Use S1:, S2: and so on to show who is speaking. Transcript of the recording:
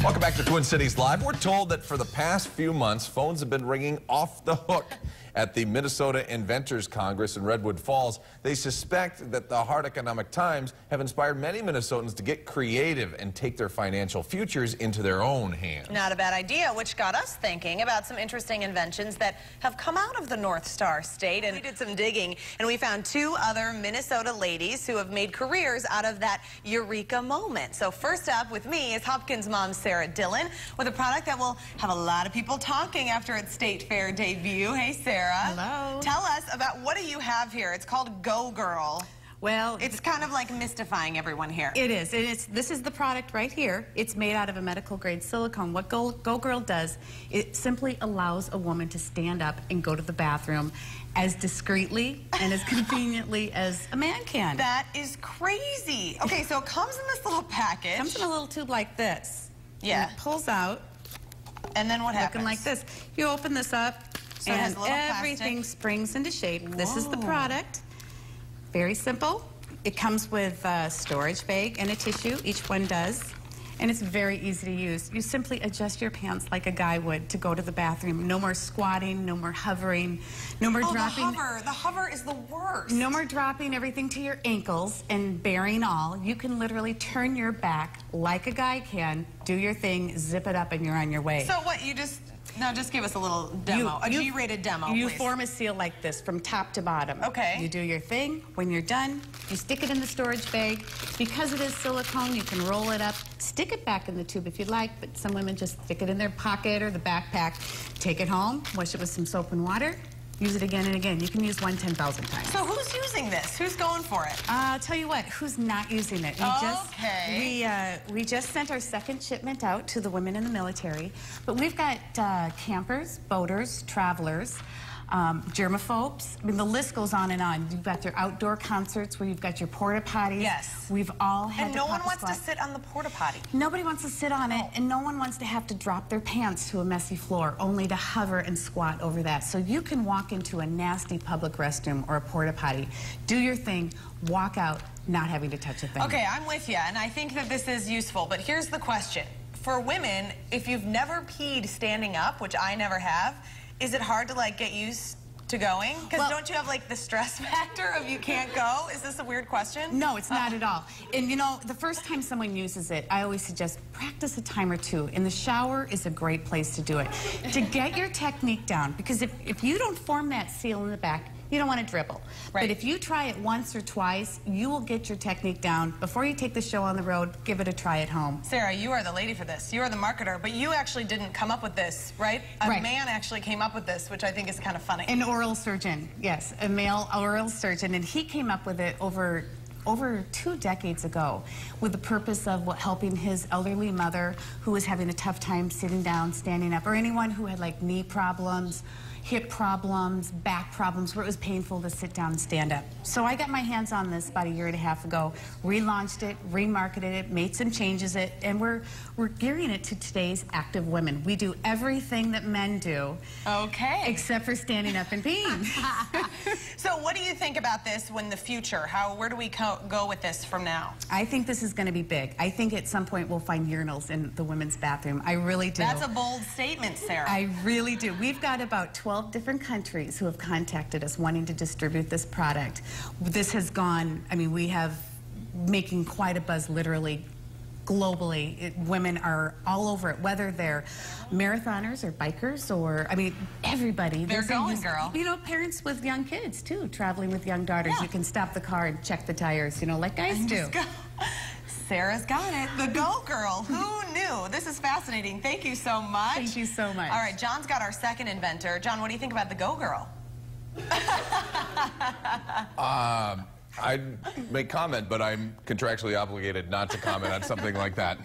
S1: Welcome back to Twin Cities Live. We're told that for the past few months, phones have been ringing off the hook at the Minnesota Inventors Congress in Redwood Falls. They suspect that the hard economic times have inspired many Minnesotans to get creative and take their financial futures into their own hands.
S2: Not a bad idea, which got us thinking about some interesting inventions that have come out of the North Star State. And we did some digging, and we found two other Minnesota ladies who have made careers out of that eureka moment. So first up with me is Hopkins mom Sarah Dillon with a product that will have a lot of people talking after its State Fair debut. Hey, Sarah.
S3: Hello.
S2: Tell us about what do you have here? It's called GoGirl.
S3: Well,
S2: it's kind of like mystifying everyone here.
S3: It is. This is the product right here. It's made out of a medical grade silicone. What GoGirl does, it simply allows a woman to stand up and go to the bathroom as discreetly and as conveniently as a man can.
S2: That is crazy. Okay, so it comes in this little package.
S3: It comes in a little tube like this.
S2: Yeah.
S3: And it pulls out.
S2: And then what happens?
S3: Looking like this. You open this up,
S2: so
S3: and everything springs into shape. Whoa. This is the product. Very simple. It comes with a storage bag and a tissue. Each one does. And it's very easy to use. You simply adjust your pants like a guy would to go to the bathroom. No more squatting, no more hovering, no more dropping.
S2: The hover is the worst.
S3: No more dropping everything to your ankles and bearing all. You can literally turn your back like a guy can, do your thing, zip it up, and you're on your way.
S2: So what, now just give us a little demo, a G-rated demo,
S3: You
S2: please.
S3: form a seal like this from top to bottom.
S2: Okay.
S3: You do your thing. When you're done, you stick it in the storage bag. Because it is silicone, you can roll it up, stick it back in the tube if you'd like, but some women just stick it in their pocket or the backpack, take it home, wash it with some soap and water, use it again and again. You can use one 10,000 times.
S2: So who's using this? Who's going for it?
S3: I'll tell you what, who's not using it? We just sent our second shipment out to the women in the military, but we've got campers, boaters, travelers, germaphobes. I mean, the list goes on and on. You've got your outdoor concerts where you've got your porta potties.
S2: Yes.
S3: We've all had
S2: and no one wants to sit on the porta potty.
S3: Nobody wants to sit on it, and no one wants to have to drop their pants to a messy floor, only to hover and squat over that. So you can walk into a nasty public restroom or a porta potty, do your thing, walk out, not having to touch a thing.
S2: Okay, I'm with you, and I think that this is useful, but here's the question. For women, if you've never peed standing up, which I never have, is it hard to, like, get used to going? Because don't you have, like, the stress factor of you can't go? Is this a weird question?
S3: No, it's not at all. And, you know, the first time someone uses it, I always suggest practice a time or two. And the shower is a great place to do it. To get your technique down, because if you don't form that seal in the back, you don't want to dribble. Right. But if you try it once or twice, you will get your technique down. Before you take the show on the road, give it a try at home.
S2: Sarah, you are the lady for this. You are the marketer, but you actually didn't come up with this, right? A man actually came up with this, which I think is kind of funny.
S3: An oral surgeon, yes, a male oral surgeon, and he came up with it over 2 decades ago with the purpose of helping his elderly mother who was having a tough time sitting down, standing up, or anyone who had like knee problems, hip problems, back problems, where it was painful to sit down and stand up. So I got my hands on this about 1.5 years ago, relaunched it, remarketed it, made some changes and we're gearing it to today's active women. We do everything that men do.
S2: Okay.
S3: Except for standing up and peeing.
S2: So what do you think about this when the future? Where do we go with this from now?
S3: I think this is going to be big. I think at some point we'll find urinals in the women's bathroom. I really do.
S2: That's a bold statement, Sarah.
S3: I really do. We've got about 12 different countries who have contacted us wanting to distribute this product. This has gone, I mean, we have making quite a buzz literally globally. Women are all over it, whether they're marathoners or bikers or, I mean, everybody.
S2: They're going, girl.
S3: You know, parents with young kids, too, traveling with young daughters. Yeah. You can stop the car and check the tires, you know, like guys do.
S2: Sarah's got it. The GoGirl. Who knew? This is fascinating. Thank you so much.
S3: Thank you so much.
S2: All right, John's got our second inventor. John, what do you think about the GoGirl?
S1: I'd make comment, but I'm contractually obligated not to comment on something like that.